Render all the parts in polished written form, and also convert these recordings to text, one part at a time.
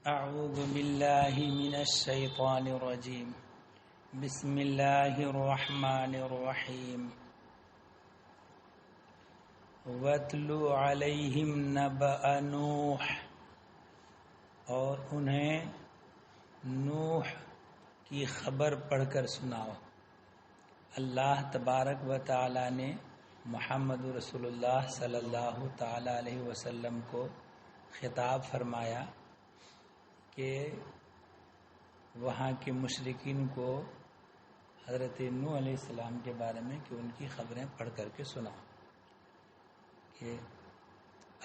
أعوذ بالله من الشيطان الرجيم بسم الله الرحمن الرحيم وَاتْلُ عَلَيْهِمْ نَبَأَ نُوحٍ اور انہیں نوح کی خبر پڑھ کر سناؤ۔ اللہ تبارک و تعالی نے محمد رسول اللہ صلی اللہ تعالی علیہ وسلم کو خطاب فرمایا کہ وہاں کے مشرکین کو حضرت نوح علیہ السلام کے بارے میں کہ ان کی خبریں پڑھ کر کے سناؤ کہ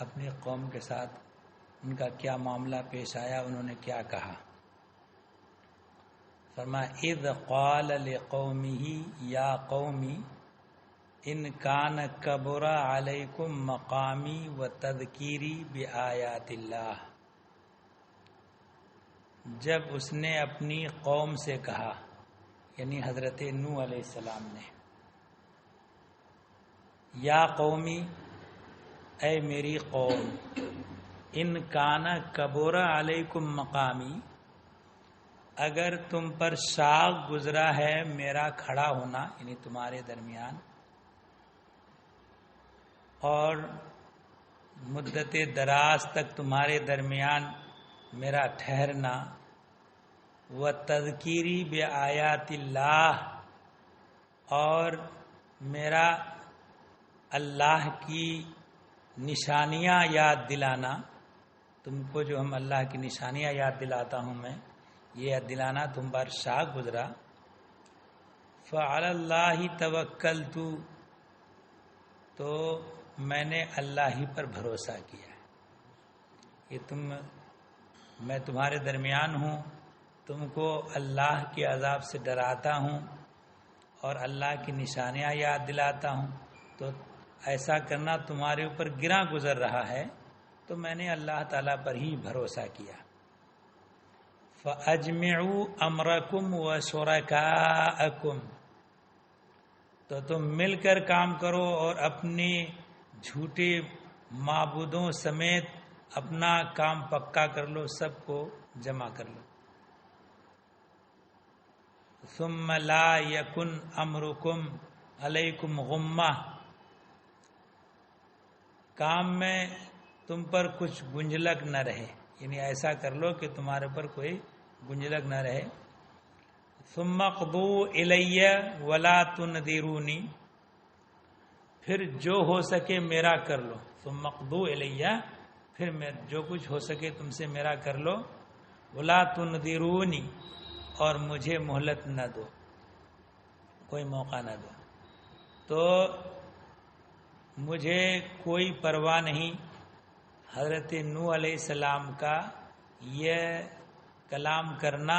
اپنی قوم کے ساتھ ان کا کیا معاملہ پیش آیا، انہوں نے کیا کہا۔ فرمایا اذ قال لقومه یا قومی ان کان کبر علیکم مقامی و تذکیری بآیات اللہ، جب اس نے اپنی قوم سے کہا، یعنی حضرت نوح علیہ السلام نے، یا قومی اے میری قوم، ان کانا کبر علیکم مقامی، اگر تم پر شاق گزرا ہے میرا کھڑا ہونا، یعنی تمہارے درمیان، اور مدت دراز تک تمہارے درمیان میرا ٹھہرنا، و تذکیری بآیات اللہ، اور میرا اللہ کی نشانیاں یاد دلانا، تم کو جو ہم اللہ کی نشانیاں یاد دلاتا ہوں میں، یہ یاد دلانا تم پر شاق گزرا، فعلی اللہ توکلت، تو میں نے اللہ ہی پر بھروسہ کیا کہ میں تمہارے درمیان ہوں، تم کو اللہ کے عذاب سے ڈراتا ہوں اور اللہ کی نشانیاں یاد دلاتا ہوں، تو ایسا کرنا تمہارے اوپر گراں گزر رہا ہے، تو میں نے اللہ تعالیٰ پر ہی بھروسہ کیا۔ فَأَجْمِعُوا أَمْرَكُمْ وَشُرَكَاءَكُمْ، تو تم مل کر کام کرو اور اپنے جھوٹے معبودوں سمیت اپنا کام پکا کر لو، سب کو جمع کر لو۔ ثُمَّ لَا يَكُنْ أَمْرُكُمْ عَلَيْكُمْ غُمَّةٌ، کام میں تم پر کچھ گنجلک نہ رہے، یعنی ایسا کر لو کہ تمہارے پر کوئی گنجلک نہ رہے۔ ثُمَّ اقْضُوا إِلَيَّ وَلَا تُنذِرُونِی، پھر جو ہو سکے میرا کر لو۔ ثُمَّ اقْضُوا إِلَيَّ، پھر جو کچھ ہو سکے تم سے میرا کر لو، وَلَا تُنذِرُونِی، اور مجھے مہلت نہ دو، کوئی موقع نہ دو۔ تو مجھے کوئی پرواہ نہیں، حضرت نوح علیہ السلام کا یہ کلام کرنا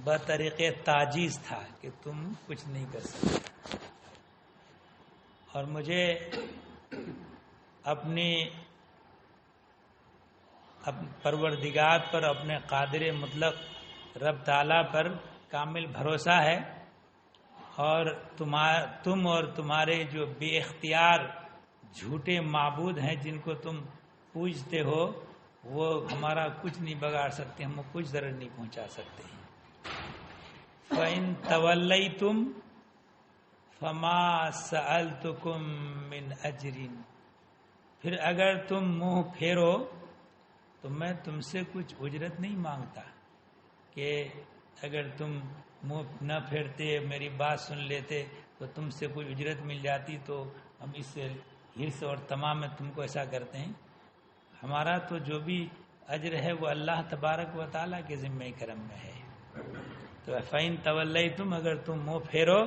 بطریق تعجیز تھا کہ تم کچھ نہیں کر سکتے، اور مجھے اپنی پروردگار پر، اپنے قادر مطلق رب تعالیٰ پر کامل بھروسہ ہے، اور تم اور تمہارے جو بے اختیار جھوٹے معبود ہیں جن کو تم پوجتے ہو، وہ ہمارا کچھ نہیں بگاڑ سکتے، ہم کو کچھ ضرر نہیں پہنچا سکتے ہیں۔ فَإِن تَوَلَّيْتُمْ فَمَا سَأَلْتُكُمْ مِنْ أَجْرٍ، پھر اگر تم منہ پھیرو تو میں تم سے کچھ اجرت نہیں مانگتا، کہ اگر تم منہ نہ پھیرتے، میری بات سن لیتے تو تم سے کوئی اجرت مل جاتی، تو ہم اس سے حرص اور تمام میں تم کو ایسا کرتے ہیں۔ ہمارا تو جو بھی اجر ہے وہ اللہ تبارک و تعالیٰ کے ذمہ کرم میں ہے۔ تو فَإِن تَوَلَّيْتُمْ، اگر تم منہ پھیرو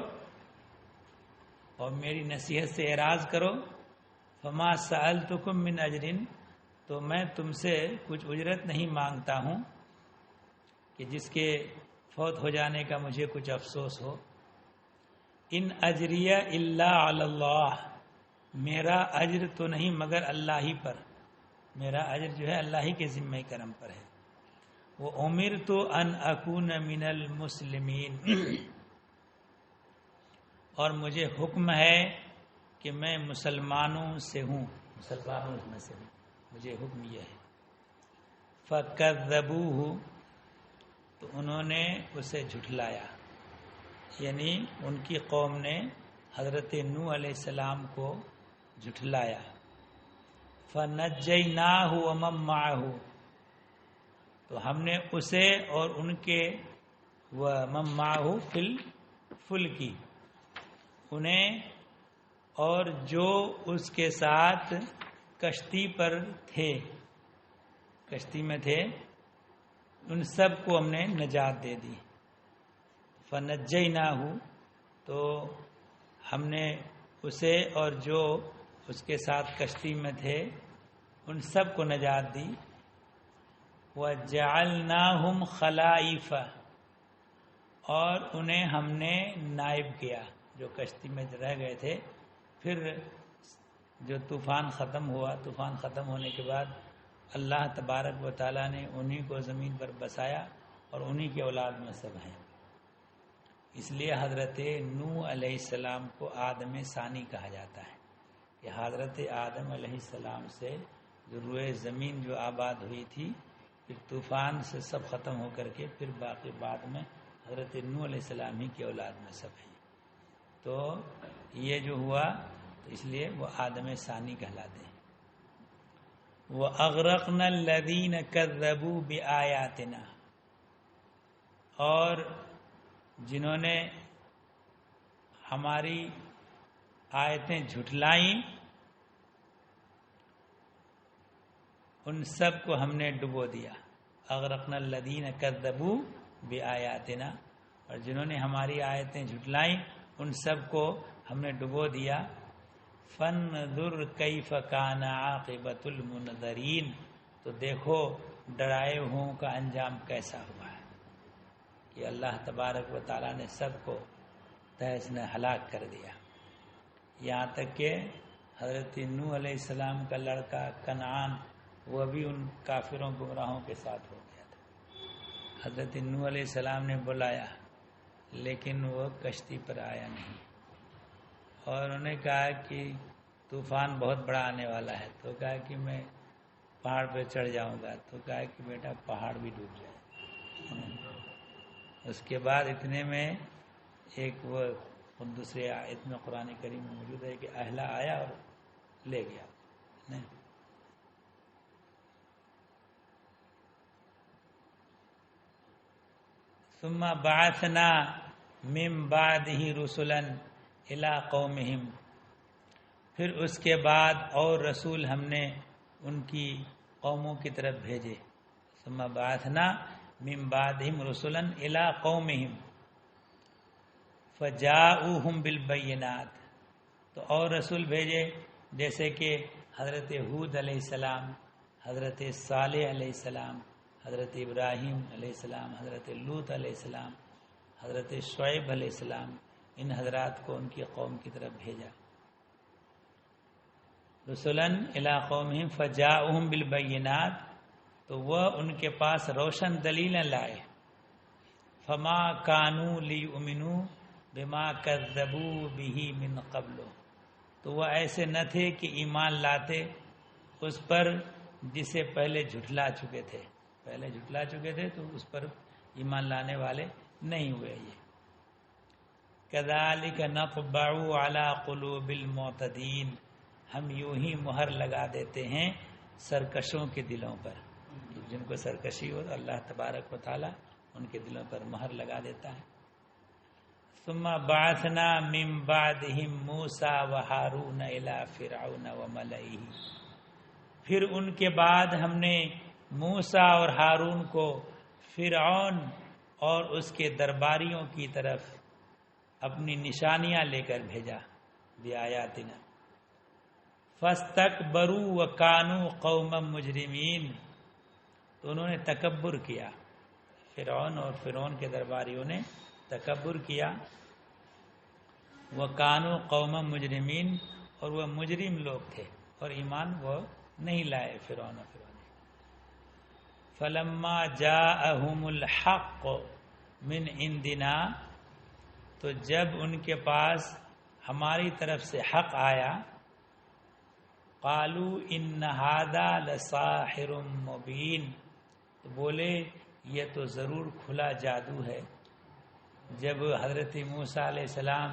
اور میری نصیحت سے اعراض کرو، فَمَا سَأَلْتُكُمْ مِنْ أَجْرٍ، تو میں تم سے کچھ اجرت نہیں مانگتا ہوں کہ جس کے فوت ہو جانے کا مجھے کچھ افسوس ہو۔ ان اجریہ الا علی اللہ، میرا اجر تو نہیں مگر اللہ ہی پر، میرا اجر جو ہے اللہ ہی کے ذمہ کرم پر ہے۔ وہ امرت ان اکون من المسلمین، اور مجھے حکم ہے کہ میں مسلمانوں سے ہوں، مسلمانوں میں سے ہوں، مجھے حکم یہ ہے۔ فَكَذَّبُوهُ، تو انہوں نے اسے جھٹلایا، یعنی ان کی قوم نے حضرت نوح علیہ السلام کو جھٹلایا۔ فَنَجَّيْنَاهُ وَمَن مَّعَهُ، تو ہم نے اسے اور ان کے وَمَن مَّعَهُ فِي الْفُلْكِ، انہیں اور جو اس کے ساتھ کشتی پر تھے، کشتی میں تھے، ان سب کو ہم نے نجات دے دی۔ فَنَجَّيْنَاهُ، تو ہم نے اسے اور جو اس کے ساتھ کشتی میں تھے ان سب کو نجات دی۔ وَجَعَلْنَاهُمْ خَلَائِفَ، اور انہیں ہم نے نائب کیا، جو کشتی میں رہ گئے تھے، پھر جو طوفان ختم ہوا، طوفان ختم ہونے کے بعد اللہ تبارک و تعالیٰ نے انہی کو زمین پر بسایا اور انہی کے اولاد میں سب ہیں۔ اس لیے حضرت نوح علیہ السلام کو آدم ثانی کہا جاتا ہے، کہ حضرت آدم علیہ السلام سے جو روئے زمین جو آباد ہوئی تھی، پھر طوفان سے سب ختم ہو کر کے پھر باقی بعد میں حضرت نوح علیہ السلام ہی کی اولاد میں سب ہیں۔ تو یہ جو ہوا تو اس لیے وہ آدم ثانی کہلاتے ہیں۔ وَأَغْرَقْنَا الَّذِينَ كَذَّبُوا بِآيَاتِنَا، اور جنہوں نے ہماری آیتیں جھٹلائیں ان سب کو ہم نے ڈبو دیا۔ اغرقنا الذین کذبوا بآیاتنا، اور جنہوں نے ہماری آیتیں جھٹلائیں ان سب کو ہم نے ڈبو دیا۔ فانظر کیف کان عاقبۃ المنذرین، تو دیکھو ڈرائے ہوں کا انجام کیسا ہوا ہے، کہ اللہ تبارک و تعالیٰ نے سب کو تہس نے ہلاک کر دیا۔ یہاں تک کہ حضرت نوح علیہ السلام کا لڑکا کنعان، وہ بھی ان کافروں گمراہوں کے ساتھ ہو گیا تھا۔ حضرت نوح علیہ السلام نے بلایا لیکن وہ کشتی پر آیا نہیں، اور انہوں نے کہا کہ طوفان بہت بڑا آنے والا ہے، تو کہا کہ میں پہاڑ پہ چڑھ جاؤں گا، تو کہا کہ بیٹا پہاڑ بھی ڈوب جائے۔ اس کے بعد اتنے میں ایک وہ دوسرے آیت میں قرآن کریم میں موجود ہے کہ اہلا آیا اور لے گیا۔ نہیں، ثم بعثنا من بعده رسلا الى قومهم، پھر اس کے بعد اور رسول ہم نے ان کی قوموں کی طرف بھیجے۔ ثم بعثنا من بعدهم رسلا الى قومهم فجاؤوهم بالبینات، تو اور رسول بھیجے جیسے کہ حضرت ہود علیہ السلام، حضرت صالح علیہ السلام، حضرت ابراہیم علیہ السلام، حضرت لوط علیہ السلام، حضرت شعیب علیہ السلام، ان حضرات کو ان کی قوم کی طرف بھیجا۔ رسولن الی قومہم فجاؤہم بالبینات، تو وہ ان کے پاس روشن دلیلیں لائے۔ فما کانوا لیؤمنوا بما کذبوا بہ من قبل، تو وہ ایسے نہ تھے کہ ایمان لاتے اس پر جسے پہلے جھٹلا چکے تھے، پہلے جھٹلا چکے تھے تو اس پر ایمان لانے والے نہیں ہوئے۔ یہ کذالک نطبع علی قلوب المعتدین، ہم یوں ہی مہر لگا دیتے ہیں سرکشوں کے دلوں پر، جن کو سرکشی ہو تو اللہ تبارک و تعالی ان کے دلوں پر مہر لگا دیتا ہے۔ ثم بعثنا من بعدهم موسیٰ وہارون الی فرعون وملئہ، پھر ان کے بعد ہم نے موسیٰ اور ہارون کو فرعون اور اس کے درباریوں کی طرف اپنی نشانیاں لے کر بھیجا۔ بآیاتنا فاستکبروا وکانوا قوما مجرمین، تو انہوں نے تکبر کیا، فرعون اور فرعون کے درباریوں نے تکبر کیا۔ وکانوا قوما مجرمین، اور وہ مجرم لوگ تھے اور ایمان وہ نہیں لائے فرعون اور فرعون۔ فلما جاءہم الحق من عندنا، تو جب ان کے پاس ہماری طرف سے حق آیا، قالوا ان ھذا لساحر مبین، تو بولے یہ تو ضرور کھلا جادو ہے۔ جب حضرت موسیٰ علیہ السلام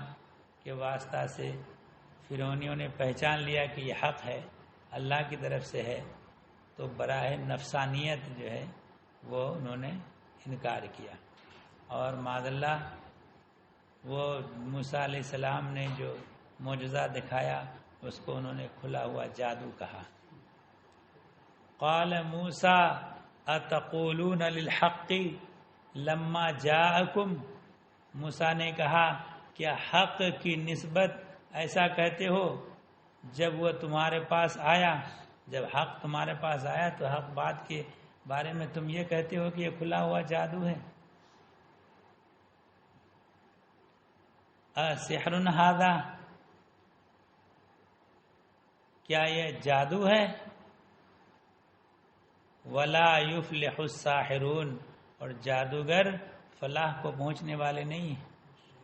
کے واسطہ سے فرعونیوں نے پہچان لیا کہ یہ حق ہے، اللہ کی طرف سے ہے، تو براہ نفسانیت جو ہے وہ انہوں نے انکار کیا، اور معاذ اللہ وہ موسیٰ علیہ السلام نے جو معجزہ دکھایا اس کو انہوں نے کھلا ہوا جادو کہا۔ قال موسیٰ اتقولون للحق لما جاءکم، موسیٰ نے کہا کیا حق کی نسبت ایسا کہتے ہو جب وہ تمہارے پاس آیا؟ جب حق تمہارے پاس آیا تو حق بات کے بارے میں تم یہ کہتے ہو کہ یہ کھلا ہوا جادو ہے۔ سحر ھذا، کیا یہ جادو ہے؟ ولا یفلح الساحرون، اور جادوگر فلاح کو پہنچنے والے نہیں ہیں،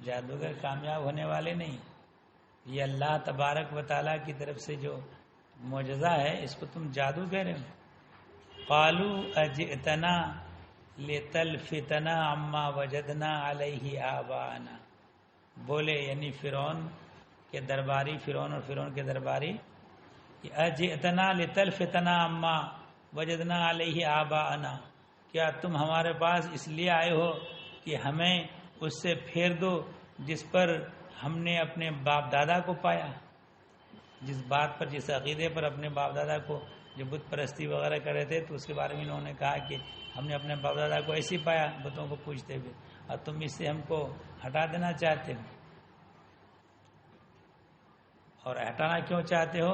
جادوگر کامیاب ہونے والے نہیں۔ یہ اللہ تبارک و تعالیٰ کی طرف سے جو معجزہ ہے اس کو تم جادو کہہ رہے ہو۔ قالوا اجئتنا لتلفتنا عما وجدنا علیہ آباءنا، بولے یعنی فرعون کے درباری، فرعون اور فرعون کے درباری، اجئتنا لتلفتنا عما وجدنا علیہ آباءنا، کیا تم ہمارے پاس اس لیے آئے ہو کہ ہمیں اس سے پھیر دو جس پر ہم نے اپنے باپ دادا کو پایا، جس بات پر، جس عقیدے پر اپنے باپ دادا کو جو بت پرستی وغیرہ کر رہے تھے تو اس کے بارے میں انہوں نے کہا کہ ہم نے اپنے باپ دادا کو ایسے پایا بتوں کو پوجتے ہوئے، اور تم اس سے ہم کو ہٹا دینا چاہتے ہو۔ اور ہٹانا کیوں چاہتے ہو؟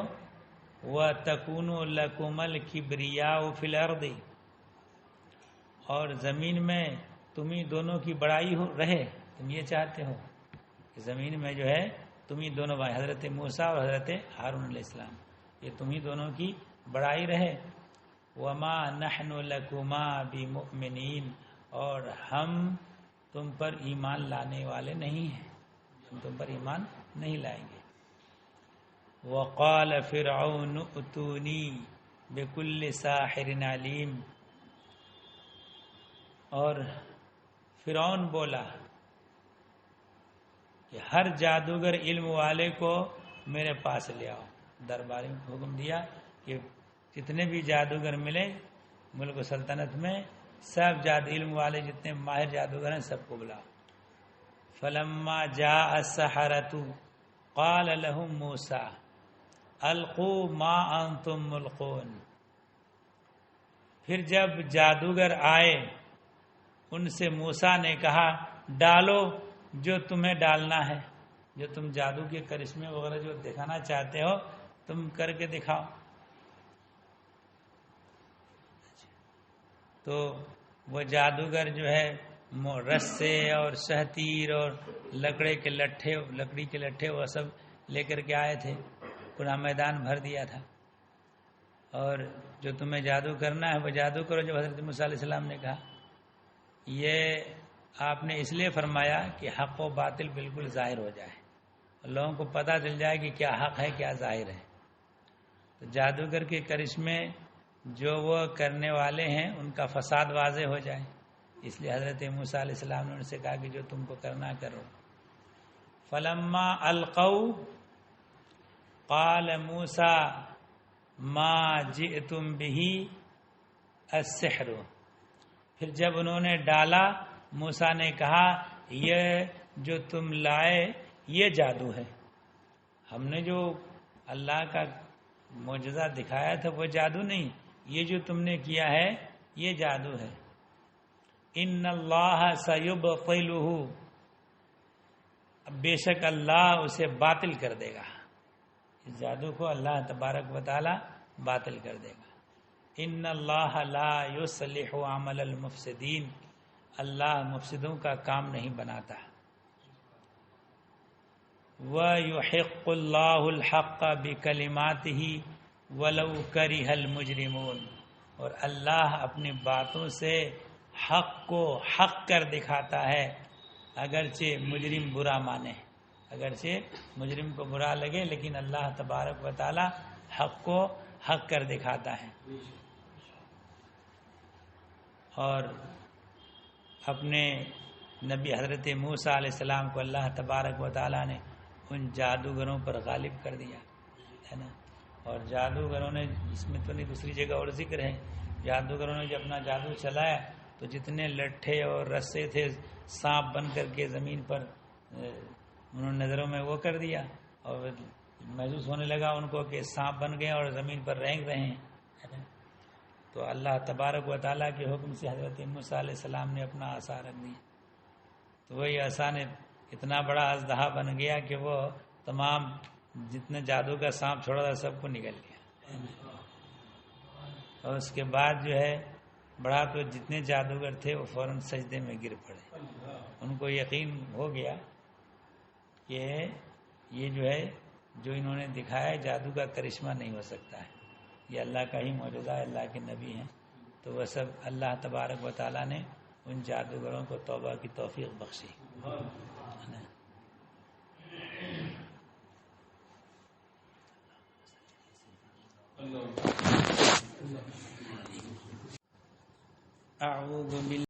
وَتَكُونُ لَكُمَ الْكِبْرِيَاءُ فِي الْأَرْضِ، اور زمین میں تمہیں دونوں کی بڑائی ہو رہے، تم یہ چاہتے ہو کہ زمین میں جو ہے تمہیں دونوں بھائی، حضرت موسیٰ اور حضرت ہارون علیہ السلام، یہ تمہیں دونوں کی بڑائی رہے۔ وَمَا نَحْنُ لَكُمَا بِمُؤْمِنِينَ، اور ہم تم پر ایمان لانے والے نہیں ہیں، ہم تم پر ایمان نہیں لائیں گے۔ وَقَالَ فِرْعَوْنُ ائْتُونِي بِكُلِّ سَاحِرٍ عَلِيمٍ، اور فرعون بولا کہ ہر جادوگر علم والے کو میرے پاس لے آؤ۔ درباری کو حکم دیا کہ جتنے بھی جادوگر ملے ملک و سلطنت میں، سب علم والے جتنے ماہر جادوگر ہیں سب کو بلاؤ۔ فلما جاء السحرۃ قال لهم موسیٰ القوا ما انتم ملقون، پھر جب جادوگر آئے ان سے موسیٰ نے کہا ڈالو جو تمہیں ڈالنا ہے، جو تم جادو کے کرشمے وغیرہ جو دکھانا چاہتے ہو تم کر کے دکھاؤ۔ تو وہ جادوگر جو ہے رسے اور شہتیر اور لکڑی کے لٹھے وہ سب لے کر کے آئے تھے، پورا میدان بھر دیا تھا، اور جو تمہیں جادو کرنا ہے وہ جادو کرو۔ جب حضرت موسیٰ علیہ السلام نے کہا یہ آپ نے اس لیے فرمایا کہ حق و باطل بالکل ظاہر ہو جائے، لوگوں کو پتہ چل جائے کہ کیا حق ہے کیا ظاہر ہے، تو جادوگر کے کرشمے جو وہ کرنے والے ہیں ان کا فساد واضح ہو جائے، اس لیے حضرت موسیٰ علیہ السلام نے ان سے کہا کہ جو تم کو کرنا کرو۔ فلما القوا قال موسیٰ ما جئتم به السحر، پھر جب انہوں نے ڈالا موسیٰ نے کہا یہ جو تم لائے یہ جادو ہے، ہم نے جو اللہ کا معجزہ دکھایا تھا وہ جادو نہیں، یہ جو تم نے کیا ہے یہ جادو ہے۔ ان اللہ سیبطلہ، بے شک اللہ اسے باطل کر دے گا، اس جادو کو اللہ تبارک و تعالی باطل کر دے گا۔ ان اللہ لا یصلح عمل المفسدین، اللہ مفسدوں کا کام نہیں بناتا۔ وَيُحِقُّ اللَّهُ الْحَقَّ بِكَلِمَاتِهِ وَلَوْ كَرِهَ الْمُجْرِمُونَ، اور اللہ اپنی باتوں سے حق کو حق کر دکھاتا ہے اگرچہ مجرم برا مانے، اگرچہ مجرم کو برا لگے لیکن اللہ تبارک و تعالی حق کو حق کر دکھاتا ہے۔ اور اپنے نبی حضرت موسیٰ علیہ السلام کو اللہ تبارک و تعالیٰ نے ان جادوگروں پر غالب کر دیا ہے نا. اور جادوگروں نے، اس میں تو نہیں دوسری جگہ اور ذکر ہے، جادوگروں نے جب اپنا جادو چلایا تو جتنے لٹھے اور رسے تھے سانپ بن کر کے زمین پر انہوں نے نظروں میں وہ کر دیا، اور محسوس ہونے لگا ان کو کہ سانپ بن گئے اور زمین پر رینگ رہے ہیں. تو اللہ تبارک و تعالیٰ کے حکم سے حضرت موسیٰ علیہ السلام نے اپنا عصا رکھ دیا، تو وہی عصا نے اتنا بڑا اژدہا بن گیا کہ وہ تمام جتنے جادو کا سانپ چھوڑا تھا سب کو نگل گیا. اور اس کے بعد جو ہے بڑھا تو جتنے جادوگر تھے وہ فوراً سجدے میں گر پڑے. ان کو یقین ہو گیا کہ یہ جو ہے جو انہوں نے دکھایا جادو کا کرشمہ نہیں ہو سکتا ہے، یہ اللہ کا ہی معجزہ ہے، اللہ کے نبی ہیں. تو وہ سب اللہ تبارک و تعالیٰ نے ان جادوگروں کو توبہ کی توفیق بخشی. اعوذ باللہ